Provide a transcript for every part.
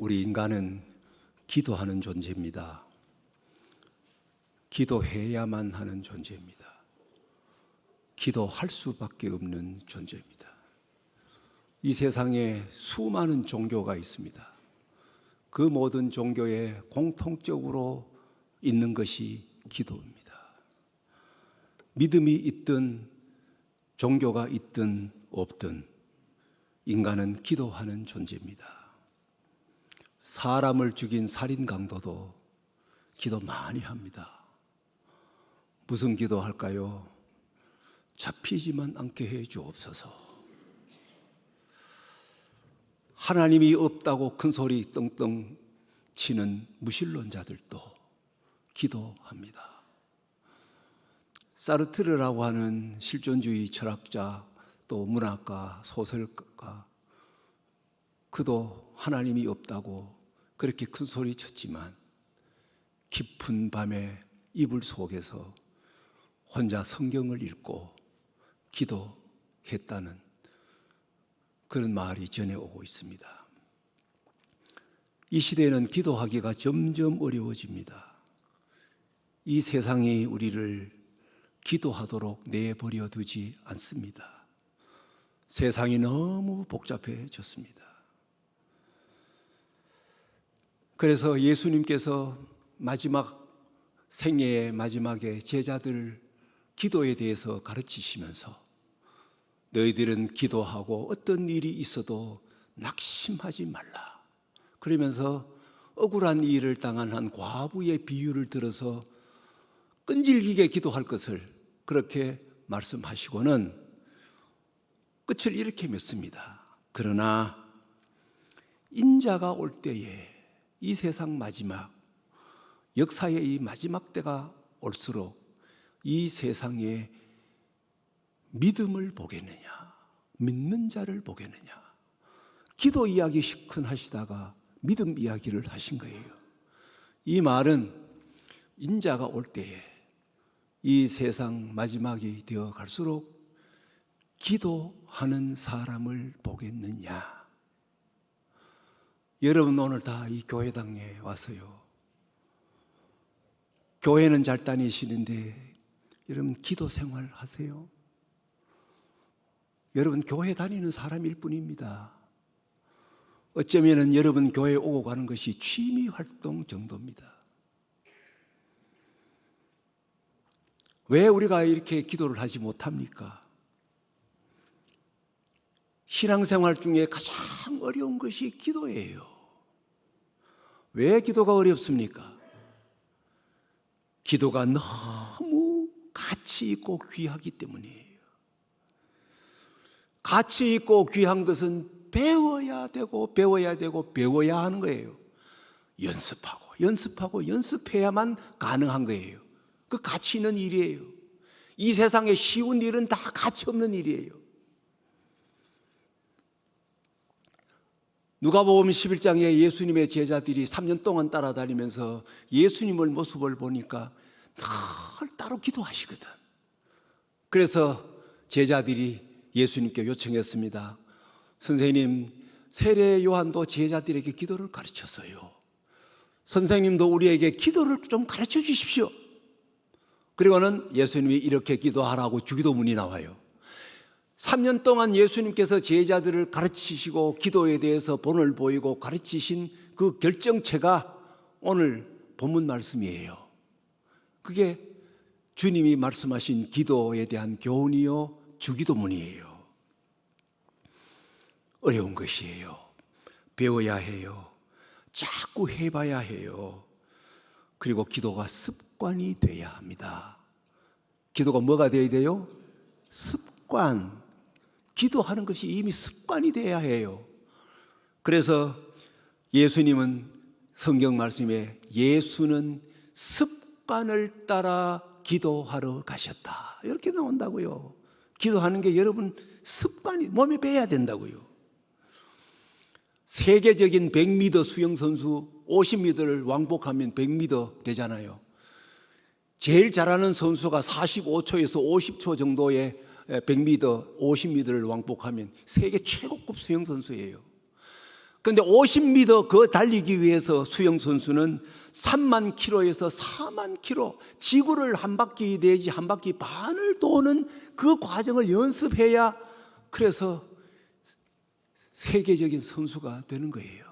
우리 인간은 기도하는 존재입니다. 기도해야만 하는 존재입니다. 기도할 수밖에 없는 존재입니다. 이 세상에 수많은 종교가 있습니다. 그 모든 종교에 공통적으로 있는 것이 기도입니다. 믿음이 있든 종교가 있든 없든 인간은 기도하는 존재입니다. 사람을 죽인 살인 강도도 기도 많이 합니다. 무슨 기도할까요? 잡히지만 않게 해 주옵소서. 하나님이 없다고 큰 소리 떵떵 치는 무신론자들도 기도합니다. 사르트르라고 하는 실존주의 철학자, 또 문학가, 소설가, 그도 하나님이 없다고 그렇게 큰 소리 쳤지만 깊은 밤에 이불 속에서 혼자 성경을 읽고 기도했다는 그런 말이 전해오고 있습니다. 이 시대에는 기도하기가 점점 어려워집니다. 이 세상이 우리를 기도하도록 내버려 두지 않습니다. 세상이 너무 복잡해졌습니다. 그래서 예수님께서 마지막 생애의 마지막에 제자들 기도에 대해서 가르치시면서 너희들은 기도하고 어떤 일이 있어도 낙심하지 말라. 그러면서 억울한 일을 당한 한 과부의 비유를 들어서 끈질기게 기도할 것을 그렇게 말씀하시고는 끝을 이렇게 맺습니다. 그러나 인자가 올 때에 이 세상 마지막, 역사의 이 마지막 때가 올수록 이 세상에 믿음을 보겠느냐, 믿는 자를 보겠느냐. 기도 이야기 시큰 하시다가 믿음 이야기를 하신 거예요. 이 말은 인자가 올 때에 이 세상 마지막이 되어 갈수록 기도하는 사람을 보겠느냐. 여러분 오늘 다 이 교회당에 와서요, 교회는 잘 다니시는데 여러분 기도 생활 하세요? 여러분 교회 다니는 사람일 뿐입니다. 어쩌면 여러분 교회에 오고 가는 것이 취미 활동 정도입니다. 왜 우리가 이렇게 기도를 하지 못합니까? 신앙생활 중에 가장 어려운 것이 기도예요. 왜 기도가 어렵습니까? 기도가 너무 가치 있고 귀하기 때문이에요. 가치 있고 귀한 것은 배워야 되고 배워야 하는 거예요. 연습하고 연습해야만 가능한 거예요. 그 가치 있는 일이에요. 이 세상에 쉬운 일은 다 가치 없는 일이에요. 누가복음 11장에 예수님의 제자들이 3년 동안 따라다니면서 예수님의 모습을 보니까 늘 따로 기도하시거든. 그래서 제자들이 예수님께 요청했습니다. 선생님, 세례 요한도 제자들에게 기도를 가르쳤어요. 선생님도 우리에게 기도를 좀 가르쳐 주십시오. 그리고는 예수님이 이렇게 기도하라고 주기도문이 나와요. 3년 동안 예수님께서 제자들을 가르치시고 기도에 대해서 본을 보이고 가르치신 그 결정체가 오늘 본문 말씀이에요. 그게 주님이 말씀하신 기도에 대한 교훈이요, 주기도문이에요. 어려운 것이에요. 배워야 해요. 자꾸 해봐야 해요. 그리고 기도가 습관이 돼야 합니다. 기도가 뭐가 돼야 돼요? 습관. 기도하는 것이 이미 습관이 돼야 해요. 그래서 예수님은 성경 말씀에 예수는 습관을 따라 기도하러 가셨다, 이렇게 나온다고요. 기도하는 게 여러분 습관이 몸에 배야 된다고요. 세계적인 100m 수영선수 50m를 왕복하면 100m 되잖아요. 제일 잘하는 선수가 45초에서 50초 정도의 100m, 50m를 왕복하면 세계 최고급 수영선수예요. 그런데 50m 그 달리기 위해서 수영 선수는 3만 킬로에서 4만 킬로, 지구를 한 바퀴 내지 한 바퀴 반을 도는 그 과정을 연습해야 그래서 세계적인 선수가 되는 거예요.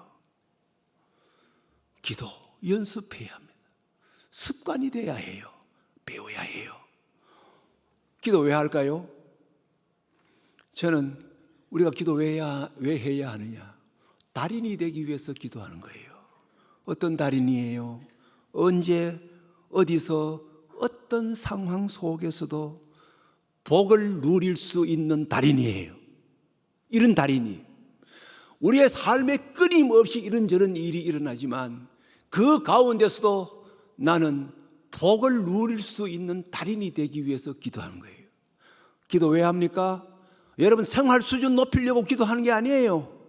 기도 연습해야 합니다. 습관이 돼야 해요. 배워야 해요. 기도 왜 할까요? 저는 우리가 기도 왜 해야 하느냐? 달인이 되기 위해서 기도하는 거예요. 어떤 달인이에요? 언제 어디서 어떤 상황 속에서도 복을 누릴 수 있는 달인이에요. 이런 달인이 우리의 삶에 끊임없이 이런저런 일이 일어나지만 그 가운데서도 나는 복을 누릴 수 있는 달인이 되기 위해서 기도하는 거예요. 기도 왜 합니까? 여러분, 생활 수준 높이려고 기도하는 게 아니에요.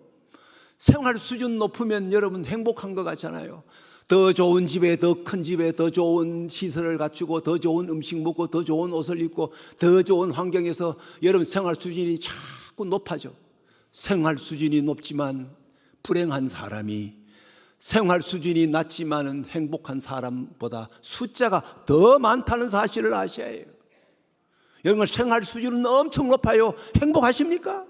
생활 수준 높으면 여러분 행복한 것 같잖아요. 더 좋은 집에, 더 큰 집에, 더 좋은 시설을 갖추고, 더 좋은 음식 먹고, 더 좋은 옷을 입고, 더 좋은 환경에서 여러분 생활 수준이 자꾸 높아져. 생활 수준이 높지만 불행한 사람이 생활 수준이 낮지만은 행복한 사람보다 숫자가 더 많다는 사실을 아셔야 해요. 여러분, 생활 수준은 엄청 높아요. 행복하십니까?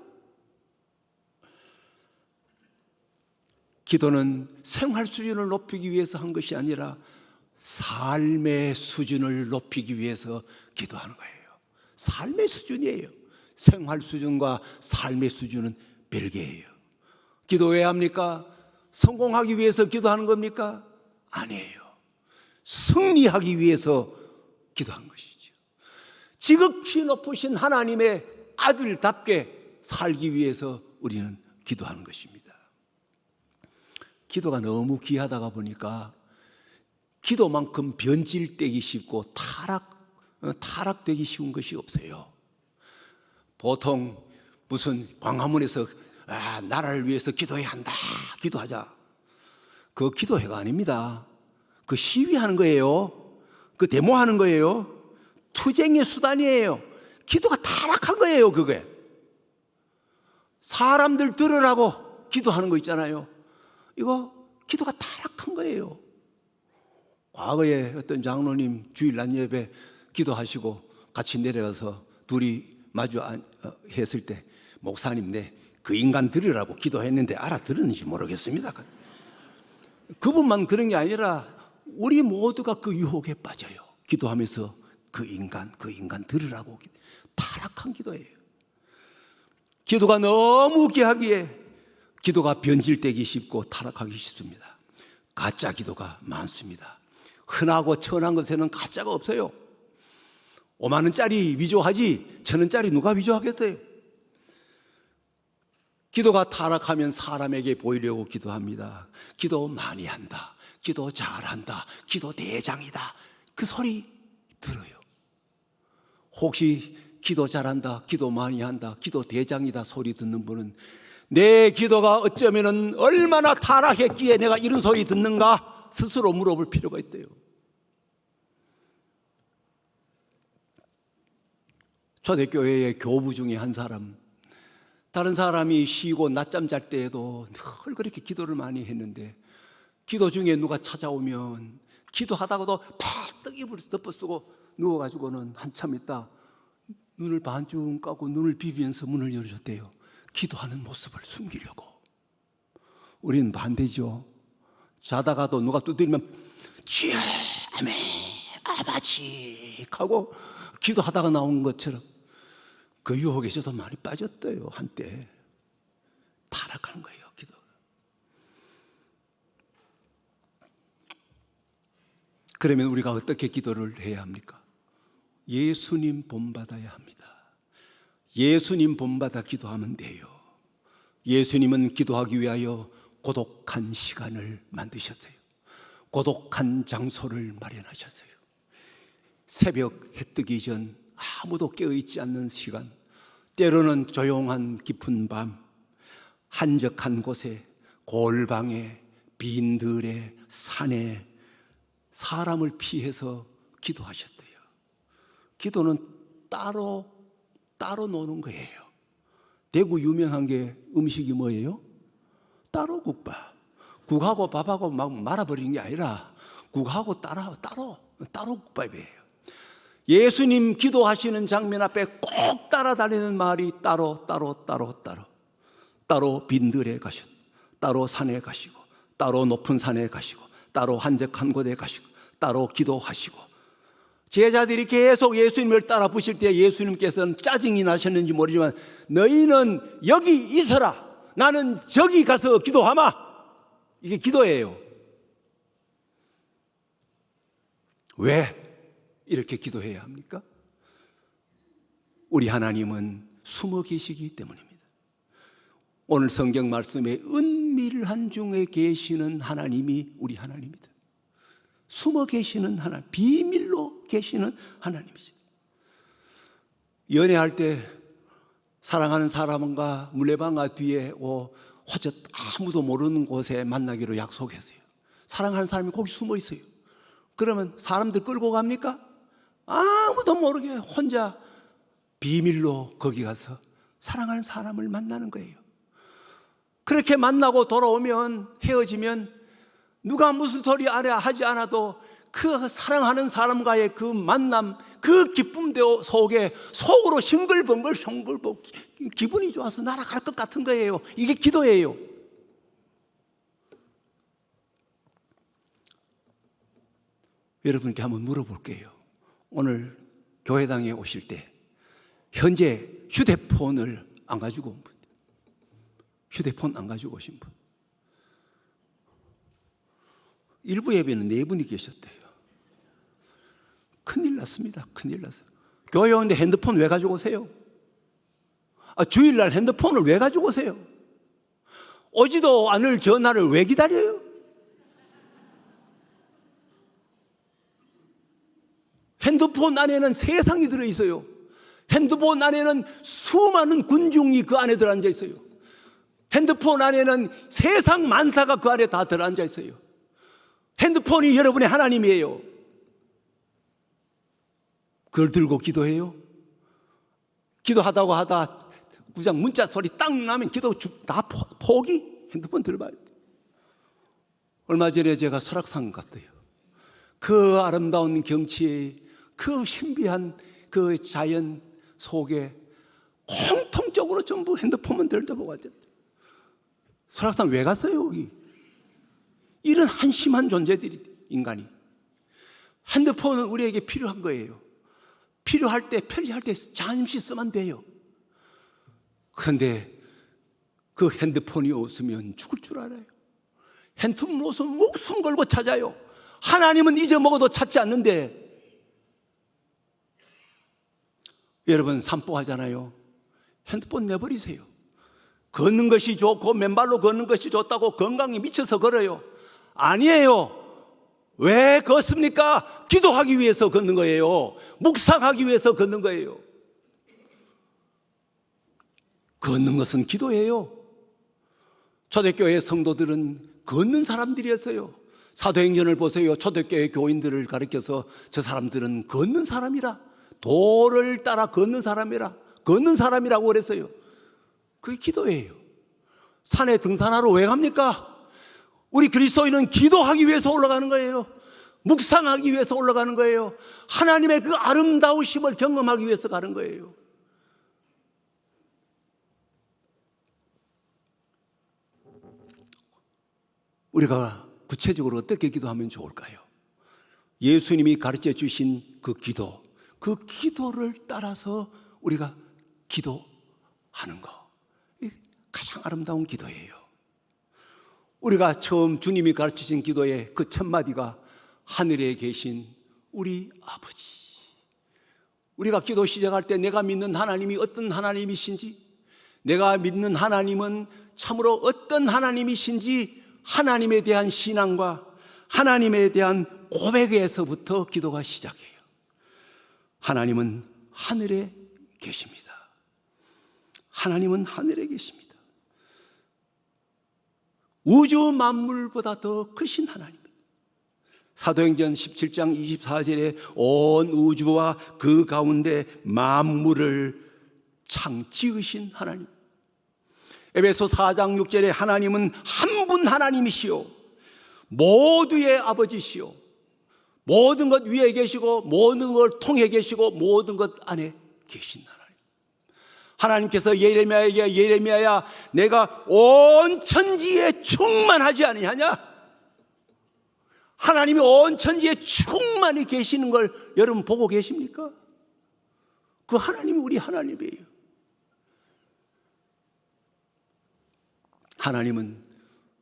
기도는 생활 수준을 높이기 위해서 한 것이 아니라 삶의 수준을 높이기 위해서 기도하는 거예요. 삶의 수준이에요. 생활 수준과 삶의 수준은 별개예요. 기도 왜 합니까? 성공하기 위해서 기도하는 겁니까? 아니에요. 승리하기 위해서 기도한 것이죠. 지극히 높으신 하나님의 아들답게 살기 위해서 우리는 기도하는 것입니다. 기도가 너무 귀하다가 보니까 기도만큼 변질되기 쉽고 타락되기 쉬운 것이 없어요. 보통 무슨 광화문에서 나라를 위해서 기도해야 한다, 기도하자. 그거 기도회가 아닙니다. 그 시위하는 거예요. 그 데모하는 거예요. 투쟁의 수단이에요. 기도가 타락한 거예요. 그게 사람들 들으라고 기도하는 거 있잖아요. 이거 기도가 타락한 거예요. 과거에 어떤 장로님 주일날 예배 기도하시고 같이 내려가서 둘이 마주 했을 때 목사님, 그 인간 들으라고 기도했는데 알아들었는지 모르겠습니다. 그분만 그런 게 아니라 우리 모두가 그 유혹에 빠져요. 기도하면서 그 인간 들으라고. 타락한 기도예요. 기도가 너무 귀하기에 기도가 변질되기 쉽고 타락하기 쉽습니다. 가짜 기도가 많습니다. 흔하고 천한 것에는 가짜가 없어요. 5만 원짜리 위조하지 1,000원짜리 누가 위조하겠어요? 기도가 타락하면 사람에게 보이려고 기도합니다. 기도 많이 한다, 기도 잘한다, 기도 대장이다, 그 소리 들어요. 혹시 기도 잘한다, 기도 많이 한다, 기도 대장이다 소리 듣는 분은 내 기도가 어쩌면 얼마나 타락했기에 내가 이런 소리 듣는가 스스로 물어볼 필요가 있대요. 초대교회의 교부 중에 한 사람, 다른 사람이 쉬고 낮잠 잘 때에도 늘 그렇게 기도를 많이 했는데 기도 중에 누가 찾아오면 기도하다가도 팍 입을 덮어쓰고 누워가지고는 한참 있다 눈을 반쯤 감고 눈을 비비면서 문을 열어줬대요. 기도하는 모습을 숨기려고. 우리는 반대죠. 자다가도 누가 두드리면 주여 아멘 아버지 하고 기도하다가 나온 것처럼 그 유혹에 저도 많이 빠졌대요. 한때 타락한 거예요. 기도. 그러면 우리가 어떻게 기도를 해야 합니까? 예수님 본받아야 합니다. 예수님 본받아 기도하면 돼요. 예수님은 기도하기 위하여 고독한 시간을 만드셨어요. 고독한 장소를 마련하셨어요. 새벽 해 뜨기 전 아무도 깨어있지 않는 시간, 때로는 조용한 깊은 밤, 한적한 곳에, 골방에, 빈들에, 산에 사람을 피해서 기도하셨대요. 기도는 따로 노는 거예요. 대구 유명한 게 음식이 뭐예요? 따로 국밥. 국하고 밥하고 막 말아버리는 게 아니라 국하고 따로 국밥이에요. 예수님 기도하시는 장면 앞에 꼭 따라다니는 말이 따로 빈들에 가셨, 따로 산에 가시고, 따로 높은 산에 가시고, 따로 한적한 곳에 가시고, 따로 기도하시고. 제자들이 계속 예수님을 따라 부실 때 예수님께서는 짜증이 나셨는지 모르지만 너희는 여기 있어라, 나는 저기 가서 기도하마. 이게 기도예요. 왜 이렇게 기도해야 합니까? 우리 하나님은 숨어 계시기 때문입니다. 오늘 성경 말씀에 은밀한 중에 계시는 하나님이 우리 하나님입니다. 숨어 계시는 하나님, 비밀로 계시는 하나님이시다. 연애할 때 사랑하는 사람과 물레방아 뒤에 호저 아무도 모르는 곳에 만나기로 약속했어요. 사랑하는 사람이 거기 숨어 있어요. 그러면 사람들 끌고 갑니까? 아무도 모르게 혼자 비밀로 거기 가서 사랑하는 사람을 만나는 거예요. 그렇게 만나고 돌아오면, 헤어지면 누가 무슨 소리 하지 않아도 그 사랑하는 사람과의 그 만남, 그 기쁨 속에 속으로 싱글벙글 기분이 좋아서 날아갈 것 같은 거예요. 이게 기도예요. 여러분께 한번 물어볼게요. 오늘 교회당에 오실 때 현재 휴대폰을 안 가지고 온 분, 휴대폰 안 가지고 오신 분, 일부 예배는 4분이 계셨대요. 큰일 났습니다. 큰일 났어요. 교회 오는데 핸드폰 왜 가지고 오세요? 주일날 핸드폰을 왜 가지고 오세요? 오지도 않을 전화를 왜 기다려요? 핸드폰 안에는 세상이 들어있어요. 핸드폰 안에는 수많은 군중이 그 안에 들어앉아 있어요. 핸드폰 안에는 세상 만사가 그 안에 다 들어앉아 있어요. 핸드폰이 여러분의 하나님이에요. 그걸 들고 기도해요? 기도하다고 하다 그냥 문자 소리 딱 나면 기도 다 포기? 핸드폰 들어봐요. 얼마 전에 제가 설악산 갔어요. 그 아름다운 경치에, 그 신비한 그 자연 속에 공통적으로 전부 핸드폰만 들다보고 왔죠. 설악산 왜 갔어요, 여기? 이런 한심한 존재들이, 인간이. 핸드폰은 우리에게 필요한 거예요. 필요할 때, 편리할 때 잠시 쓰면 돼요. 그런데 그 핸드폰이 없으면 죽을 줄 알아요. 핸드폰 없으면 목숨 걸고 찾아요. 하나님은 잊어먹어도 찾지 않는데. 여러분 산보하잖아요. 핸드폰 내버리세요. 걷는 것이 좋고 맨발로 걷는 것이 좋다고 건강에 미쳐서 걸어요. 아니에요. 왜 걷습니까? 기도하기 위해서 걷는 거예요. 묵상하기 위해서 걷는 거예요. 걷는 것은 기도예요. 초대교회 성도들은 걷는 사람들이었어요. 사도행전을 보세요. 초대교회 교인들을 가리켜서 저 사람들은 걷는 사람이라, 도를 따라 걷는 사람이라, 걷는 사람이라고 그랬어요. 그게 기도예요. 산에 등산하러 왜 갑니까? 우리 그리스도인은 기도하기 위해서 올라가는 거예요. 묵상하기 위해서 올라가는 거예요. 하나님의 그 아름다우심을 경험하기 위해서 가는 거예요. 우리가 구체적으로 어떻게 기도하면 좋을까요? 예수님이 가르쳐 주신 그 기도, 그 기도를 따라서 우리가 기도하는 거, 가장 아름다운 기도예요. 우리가 처음 주님이 가르치신 기도의 그 첫 마디가 하늘에 계신 우리 아버지. 우리가 기도 시작할 때 내가 믿는 하나님이 어떤 하나님이신지, 내가 믿는 하나님은 참으로 어떤 하나님이신지, 하나님에 대한 신앙과 하나님에 대한 고백에서부터 기도가 시작해요. 하나님은 하늘에 계십니다. 하나님은 하늘에 계십니다. 우주 만물보다 더 크신 하나님. 사도행전 17장 24절에 온 우주와 그 가운데 만물을 지으신 하나님. 에베소 4장 6절에 하나님은 한 분 하나님이시요 모두의 아버지시요 모든 것 위에 계시고 모든 걸 통해 계시고 모든 것 안에 계신 하나님. 하나님께서 예레미야에게 예레미야야 내가 온 천지에 충만하지 아니하냐? 하나님이 온 천지에 충만히 계시는 걸 여러분 보고 계십니까? 그 하나님이 우리 하나님이에요. 하나님은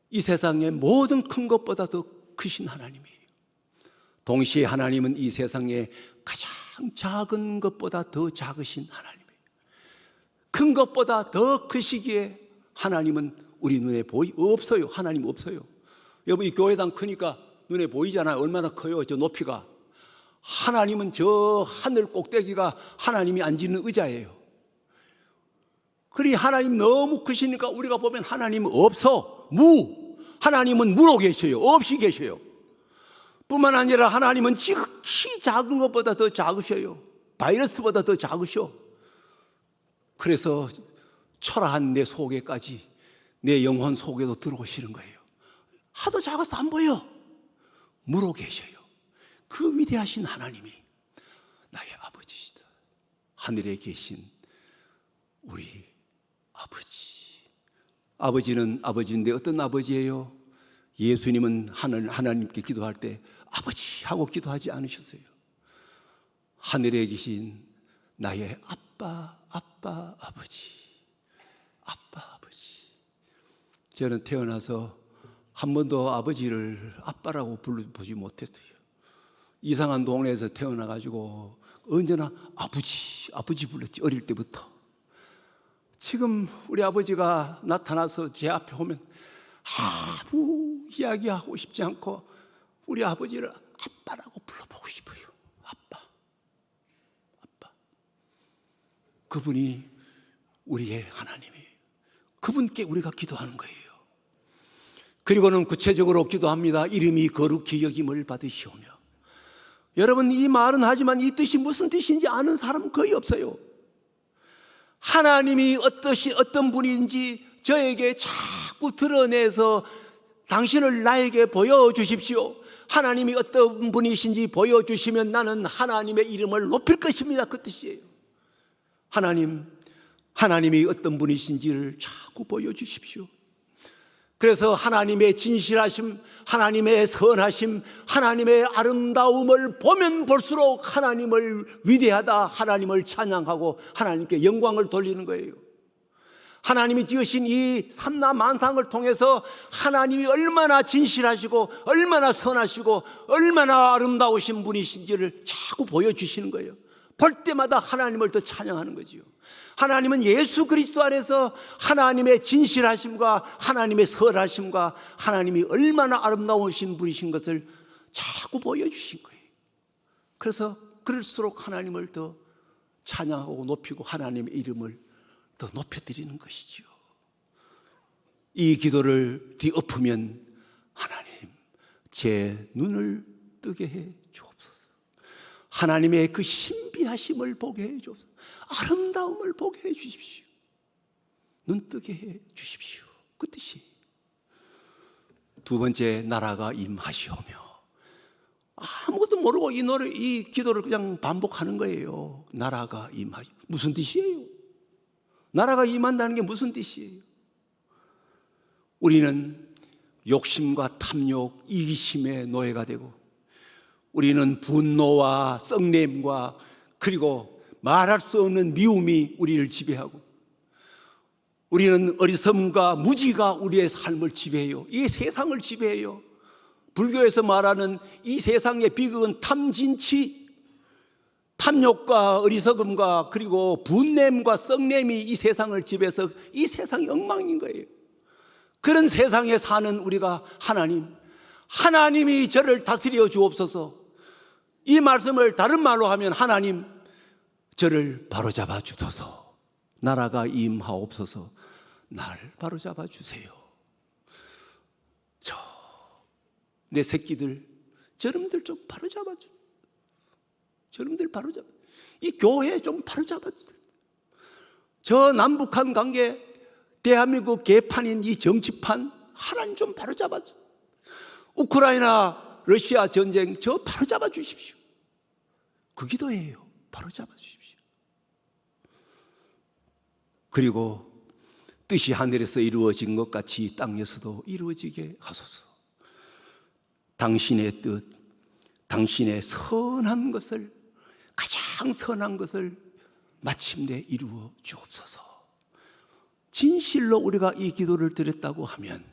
이 세상의 모든 큰 것보다 더 크신 하나님이에요. 동시에 하나님은 이 세상의 가장 작은 것보다 더 작으신 하나님이에요. 큰 것보다 더 크시기에 하나님은 우리 눈에 없어요. 하나님 없어요. 여러분 이 교회당 크니까 눈에 보이잖아요. 얼마나 커요. 저 높이가. 하나님은 저 하늘 꼭대기가 하나님이 앉는 의자예요. 그러니 하나님 너무 크시니까 우리가 보면 하나님은 없어. 하나님은 무로 계셔요. 없이 계셔요. 뿐만 아니라 하나님은 지극히 작은 것보다 더 작으셔요. 바이러스보다 더 작으셔. 그래서 초라한 내 속에까지 내 영혼 속에도 들어오시는 거예요. 하도 작아서 안 보여. 무로 계셔요. 그 위대하신 하나님이 나의 아버지시다. 하늘에 계신 우리 아버지. 아버지는 아버지인데 어떤 아버지예요? 예수님은 하나님께 기도할 때 아버지 하고 기도하지 않으셨어요. 하늘에 계신 나의 아빠 아버지. 아빠 아버지. 저는 태어나서 한 번도 아버지를 아빠라고 불러보지 못했어요. 이상한 동네에서 태어나가지고 언제나 아버지 불렀지. 어릴 때부터. 지금 우리 아버지가 나타나서 제 앞에 오면 아무 이야기하고 싶지 않고 우리 아버지를 아빠라고 불러보고 싶어요. 아빠. 그분이 우리의 하나님이에요. 그분께 우리가 기도하는 거예요. 그리고는 구체적으로 기도합니다. 이름이 거룩히 여김을 받으시오며. 여러분 이 말은 하지만 이 뜻이 무슨 뜻인지 아는 사람은 거의 없어요. 하나님이 어떤 분인지 저에게 자꾸 드러내서 당신을 나에게 보여주십시오. 하나님이 어떤 분이신지 보여주시면 나는 하나님의 이름을 높일 것입니다. 그 뜻이에요. 하나님이 어떤 분이신지를 자꾸 보여주십시오. 그래서 하나님의 진실하심, 하나님의 선하심, 하나님의 아름다움을 보면 볼수록 하나님을 위대하다, 하나님을 찬양하고 하나님께 영광을 돌리는 거예요. 하나님이 지으신 이 삼라 만상을 통해서 하나님이 얼마나 진실하시고 얼마나 선하시고 얼마나 아름다우신 분이신지를 자꾸 보여주시는 거예요. 볼 때마다 하나님을 더 찬양하는 거지요. 하나님은 예수 그리스도 안에서 하나님의 진실하심과 하나님의 선하심과 하나님이 얼마나 아름다우신 분이신 것을 자꾸 보여주신 거예요. 그래서 그럴수록 하나님을 더 찬양하고 높이고 하나님의 이름을 더 높여드리는 것이지요. 이 기도를 뒤엎으면 하나님 제 눈을 뜨게 해 주옵소서. 하나님의 그 신비하심을 보게 해 주옵소서. 아름다움을 보게 해 주십시오. 눈 뜨게 해 주십시오. 그 뜻이. 두 번째, 나라가 임하시오며. 아무것도 모르고 이 기도를 그냥 반복하는 거예요. 나라가 임하시. 무슨 뜻이에요? 나라가 임한다는 게 무슨 뜻이에요? 우리는 욕심과 탐욕, 이기심의 노예가 되고, 우리는 분노와 썩냄과 그리고 말할 수 없는 미움이 우리를 지배하고, 우리는 어리석음과 무지가 우리의 삶을 지배해요. 이 세상을 지배해요. 불교에서 말하는 이 세상의 비극은 탐진치, 탐욕과 어리석음과 그리고 분냄과 썩냄이 이 세상을 지배해서 이 세상이 엉망인 거예요. 그런 세상에 사는 우리가 하나님이 저를 다스려 주옵소서. 이 말씀을 다른 말로 하면 하나님 저를 바로잡아 주소서. 나라가 임하옵소서. 나를 바로잡아 주세요. 내 새끼들, 저놈들 좀 바로잡아 주. 저놈들 바로잡아. 이 교회 좀 바로잡아 주세요. 저 남북한 관계 대한민국 개판인 이 정치판 하나님 좀 바로잡아, 우크라이나 러시아 전쟁 저 바로잡아 주십시오. 그 기도예요. 바로잡아 주십시오. 그리고 뜻이 하늘에서 이루어진 것 같이 땅에서도 이루어지게 하소서. 당신의 뜻, 당신의 선한 것을, 가장 선한 것을 마침내 이루어 주옵소서. 진실로 우리가 이 기도를 드렸다고 하면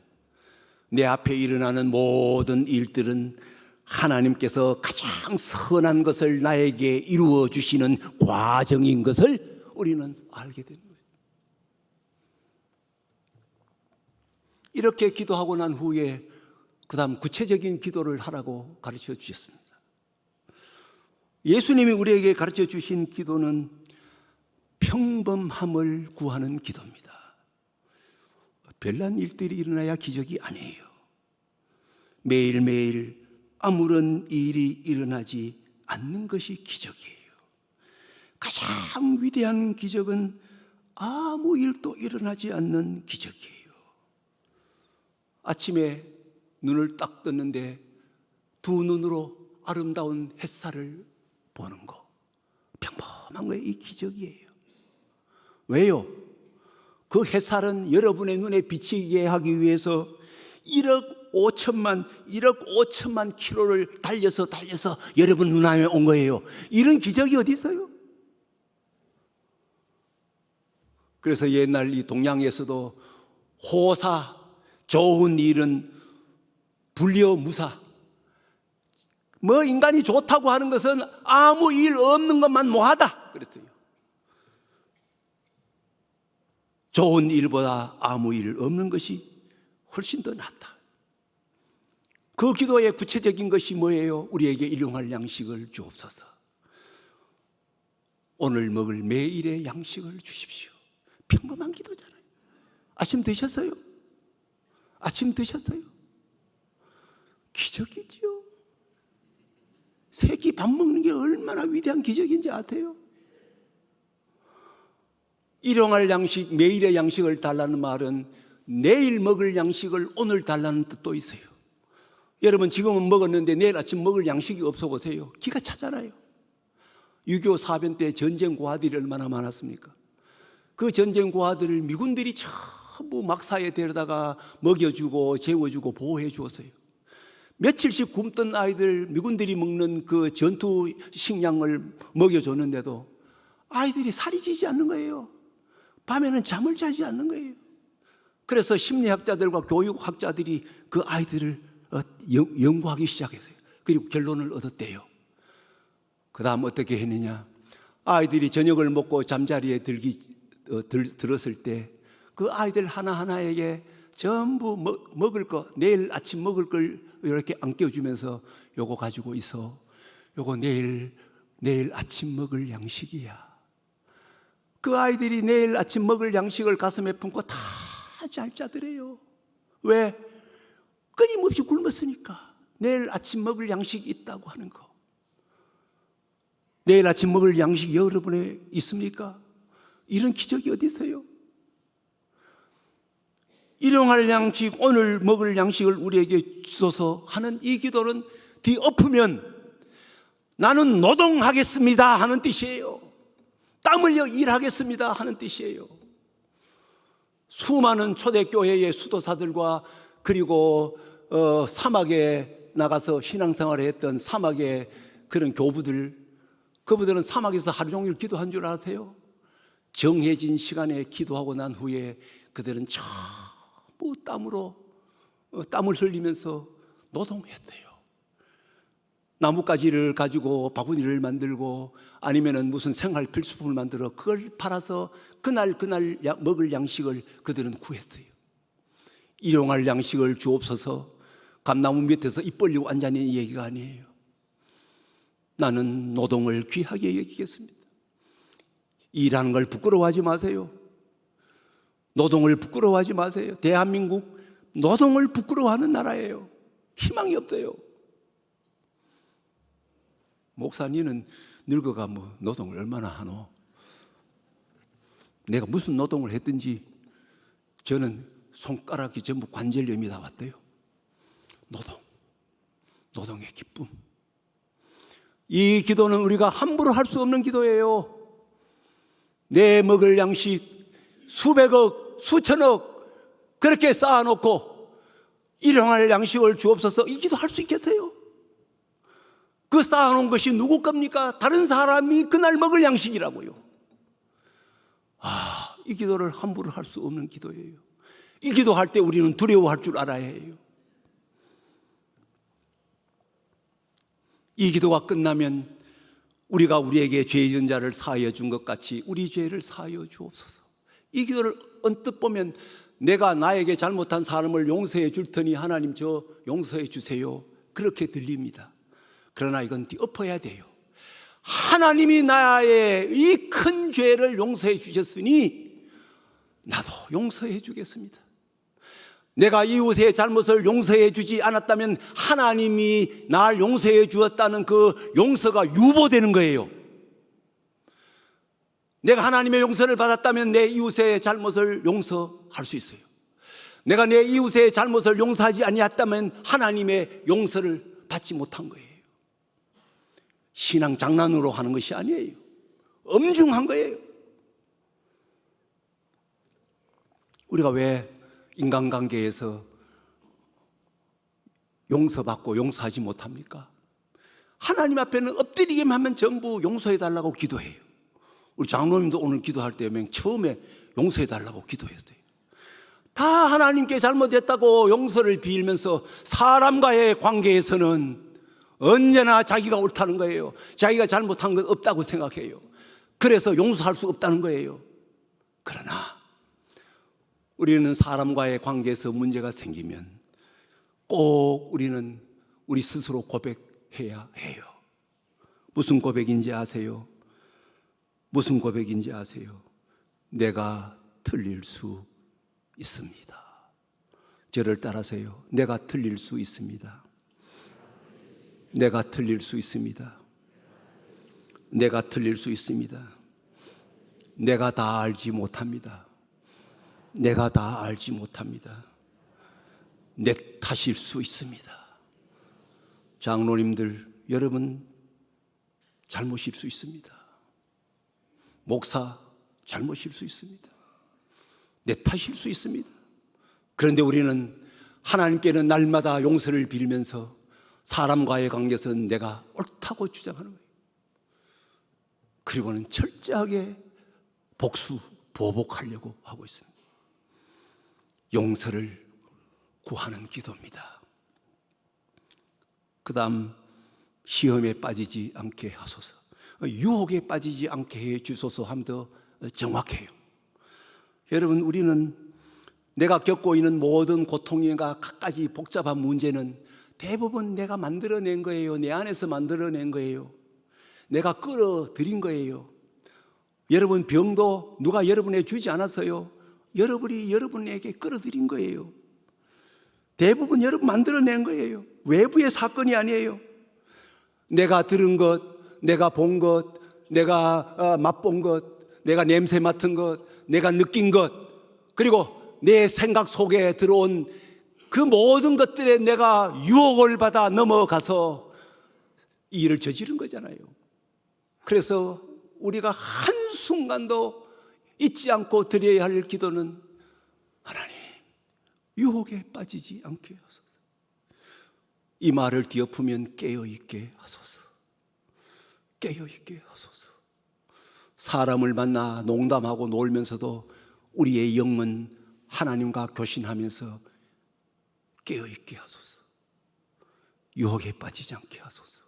내 앞에 일어나는 모든 일들은 하나님께서 가장 선한 것을 나에게 이루어 주시는 과정인 것을 우리는 알게 됩니다. 이렇게 기도하고 난 후에 그 다음 구체적인 기도를 하라고 가르쳐 주셨습니다. 예수님이 우리에게 가르쳐 주신 기도는 평범함을 구하는 기도입니다. 별난 일들이 일어나야 기적이 아니에요. 매일매일 아무런 일이 일어나지 않는 것이 기적이에요. 가장 위대한 기적은 아무 일도 일어나지 않는 기적이에요. 아침에 눈을 딱 떴는데 두 눈으로 아름다운 햇살을 보는 거, 평범한 거예요. 이 기적이에요. 왜요? 그 햇살은 여러분의 눈에 비치게 하기 위해서 1억 5천만 킬로를 달려서 여러분 눈앞에 온 거예요. 이런 기적이 어디 있어요? 그래서 옛날 이 동양에서도 호사, 좋은 일은 불려무사, 뭐 인간이 좋다고 하는 것은 아무 일 없는 것만 뭐하다 그랬어요. 좋은 일보다 아무 일 없는 것이 훨씬 더 낫다. 그 기도의 구체적인 것이 뭐예요? 우리에게 일용할 양식을 주옵소서. 오늘 먹을 매일의 양식을 주십시오. 평범한 기도잖아요. 아침 드셨어요? 아침 드셨어요? 기적이지요. 세 끼 밥 먹는 게 얼마나 위대한 기적인지 아세요? 일용할 양식, 매일의 양식을 달라는 말은 내일 먹을 양식을 오늘 달라는 뜻도 있어요. 여러분 지금은 먹었는데 내일 아침 먹을 양식이 없어 보세요. 기가 차잖아요. 6.25 사변 때 전쟁 고아들이 얼마나 많았습니까? 그 전쟁 고아들을 미군들이 전부 막사에 데려다가 먹여주고 재워주고 보호해 주었어요. 며칠씩 굶던 아이들, 미군들이 먹는 그 전투 식량을 먹여줬는데도 아이들이 살이 찌지 않는 거예요. 밤에는 잠을 자지 않는 거예요. 그래서 심리학자들과 교육학자들이 그 아이들을 연구하기 시작했어요. 그리고 결론을 얻었대요. 그 다음 어떻게 했느냐, 아이들이 저녁을 먹고 잠자리에 들었을 때 그 아이들 하나하나에게 전부 먹을 거, 내일 아침 먹을 걸 이렇게 안겨주면서 요거 가지고 있어, 요거 내일 아침 먹을 양식이야. 그 아이들이 내일 아침 먹을 양식을 가슴에 품고 다 잘 자더래요. 왜? 끊임없이 굶었으니까. 내일 아침 먹을 양식이 있다고 하는 거. 내일 아침 먹을 양식이 여러분에 있습니까? 이런 기적이 어디 있어요? 일용할 양식, 오늘 먹을 양식을 우리에게 주소서 하는 이 기도는 뒤엎으면 나는 노동하겠습니다 하는 뜻이에요. 땀 흘려 일하겠습니다 하는 뜻이에요. 수많은 초대교회의 수도사들과 그리고 사막에 나가서 신앙생활을 했던 사막의 그런 교부들, 그분들은 사막에서 하루 종일 기도한 줄 아세요? 정해진 시간에 기도하고 난 후에 그들은 전부 땀을 흘리면서 노동했대요. 나뭇가지를 가지고 바구니를 만들고 아니면은 무슨 생활 필수품을 만들어 그걸 팔아서 그날 먹을 양식을 그들은 구했어요. 일용할 양식을 주옵소서. 감나무 밑에서 입 벌리고 앉아있는 얘기가 아니에요. 나는 노동을 귀하게 여기겠습니다. 일하는 걸 부끄러워하지 마세요. 노동을 부끄러워하지 마세요. 대한민국 노동을 부끄러워하는 나라예요. 희망이 없어요. 목사님은 늙어가 뭐 노동을 얼마나 하노? 내가 무슨 노동을 했든지 저는 손가락이 전부 관절염이 다 왔대요. 노동의 기쁨. 이 기도는 우리가 함부로 할 수 없는 기도예요. 내 먹을 양식 수백억, 수천억 그렇게 쌓아놓고 일용할 양식을 주옵소서, 이 기도 할 수 있겠어요? 그 쌓아놓은 것이 누구 겁니까? 다른 사람이 그날 먹을 양식이라고요. 이 기도를 함부로 할 수 없는 기도예요. 이 기도할 때 우리는 두려워할 줄 알아야 해요. 이 기도가 끝나면 우리가 우리에게 죄 지은 자를 사하여 준 것 같이 우리 죄를 사하여 주옵소서. 이 기도를 언뜻 보면 내가 나에게 잘못한 사람을 용서해 줄 테니 하나님 저 용서해 주세요, 그렇게 들립니다. 그러나 이건 엎어야 돼요. 하나님이 나의 이 큰 죄를 용서해 주셨으니 나도 용서해 주겠습니다. 내가 이웃의 잘못을 용서해 주지 않았다면 하나님이 날 용서해 주었다는 그 용서가 유보되는 거예요. 내가 하나님의 용서를 받았다면 내 이웃의 잘못을 용서할 수 있어요. 내가 내 이웃의 잘못을 용서하지 아니했다면 하나님의 용서를 받지 못한 거예요. 신앙 장난으로 하는 것이 아니에요. 엄중한 거예요. 우리가 왜 인간관계에서 용서받고 용서하지 못합니까? 하나님 앞에는 엎드리기만 하면 전부 용서해달라고 기도해요. 우리 장로님도 오늘 기도할 때 맨 처음에 용서해달라고 기도했어요. 다 하나님께 잘못했다고 용서를 빌면서 사람과의 관계에서는 언제나 자기가 옳다는 거예요. 자기가 잘못한 건 없다고 생각해요. 그래서 용서할 수 없다는 거예요. 그러나 우리는 사람과의 관계에서 문제가 생기면 꼭 우리는 우리 스스로 고백해야 해요. 무슨 고백인지 아세요? 무슨 고백인지 아세요? 내가 틀릴 수 있습니다. 저를 따라하세요. 내가 틀릴 수 있습니다. 내가 틀릴 수 있습니다. 내가 틀릴 수 있습니다. 내가 다 알지 못합니다. 내가 다 알지 못합니다. 내 탓일 수 있습니다. 장로님들, 여러분 잘못일 수 있습니다. 목사 잘못일 수 있습니다. 내 탓일 수 있습니다. 그런데 우리는 하나님께는 날마다 용서를 빌면서 사람과의 관계에서는 내가 옳다고 주장하는 거예요. 그리고는 철저하게 보복하려고 하고 있습니다. 용서를 구하는 기도입니다. 그 다음, 시험에 빠지지 않게 하소서. 유혹에 빠지지 않게 해 주소서 하면 더 정확해요. 여러분, 우리는 내가 겪고 있는 모든 고통과 갖가지 복잡한 문제는 대부분 내가 만들어낸 거예요. 내 안에서 만들어낸 거예요. 내가 끌어들인 거예요. 여러분 병도 누가 여러분에게 주지 않았어요. 여러분이 여러분에게 끌어들인 거예요. 대부분 여러분 만들어낸 거예요. 외부의 사건이 아니에요. 내가 들은 것, 내가 본 것, 내가 맛본 것, 내가 냄새 맡은 것, 내가 느낀 것, 그리고 내 생각 속에 들어온 그 모든 것들에 내가 유혹을 받아 넘어가서 이 일을 저지른 거잖아요. 그래서 우리가 한순간도 잊지 않고 드려야 할 기도는 하나님, 유혹에 빠지지 않게 하소서. 이 말을 뒤엎으면 깨어있게 하소서. 깨어있게 하소서. 사람을 만나 농담하고 놀면서도 우리의 영은 하나님과 교신하면서 깨어있게 하소서. 유혹에 빠지지 않게 하소서.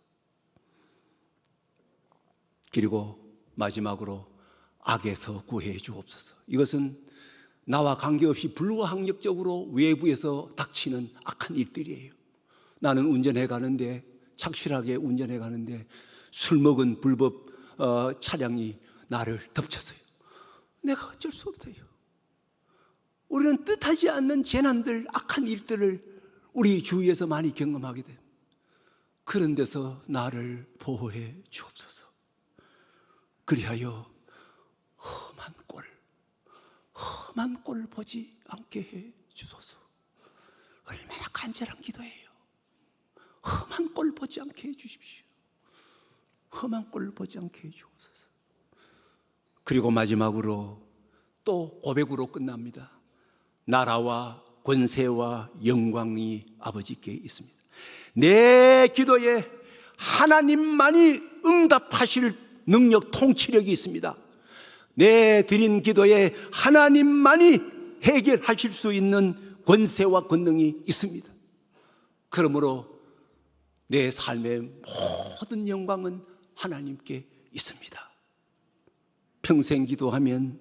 그리고 마지막으로 악에서 구해 주옵소서. 이것은 나와 관계없이 불가항력적으로 외부에서 닥치는 악한 일들이에요. 나는 운전해 가는데, 착실하게 운전해 가는데 술 먹은 불법 차량이 나를 덮쳤어요. 내가 어쩔 수 없어요. 우리는 뜻하지 않는 재난들, 악한 일들을 우리 주위에서 많이 경험하게 됩니다. 그런 데서 나를 보호해 주옵소서. 그리하여 험한 꼴, 험한 꼴 보지 않게 해 주소서. 얼마나 간절한 기도예요. 험한 꼴 보지 않게 해 주십시오. 험한 꼴 보지 않게 해 주옵소서. 그리고 마지막으로 또 고백으로 끝납니다. 나라와 권세와 영광이 아버지께 있습니다. 내 기도에 하나님만이 응답하실 능력, 통치력이 있습니다. 내 드린 기도에 하나님만이 해결하실 수 있는 권세와 권능이 있습니다. 그러므로 내 삶의 모든 영광은 하나님께 있습니다. 평생 기도하면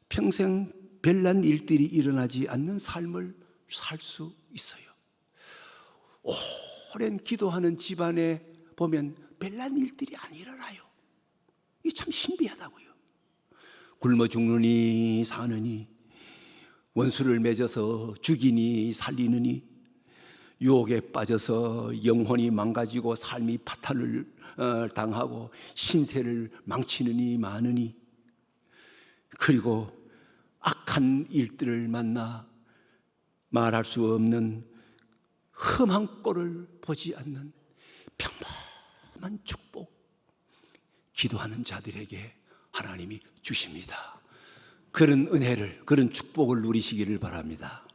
평생 별난 일들이 일어나지 않는 삶을 살 수 있어요. 오랜 기도하는 집안에 보면 별난 일들이 안 일어나요. 이게 참 신비하다고요. 굶어 죽느니 사느니, 원수를 맺어서 죽이니 살리느니, 유혹에 빠져서 영혼이 망가지고 삶이 파탄을 당하고 신세를 망치느니 마느니, 그리고 악한 일들을 만나 말할 수 없는 험한 꼴을 보지 않는 평범한 축복, 기도하는 자들에게 하나님이 주십니다. 그런 은혜를, 그런 축복을 누리시기를 바랍니다.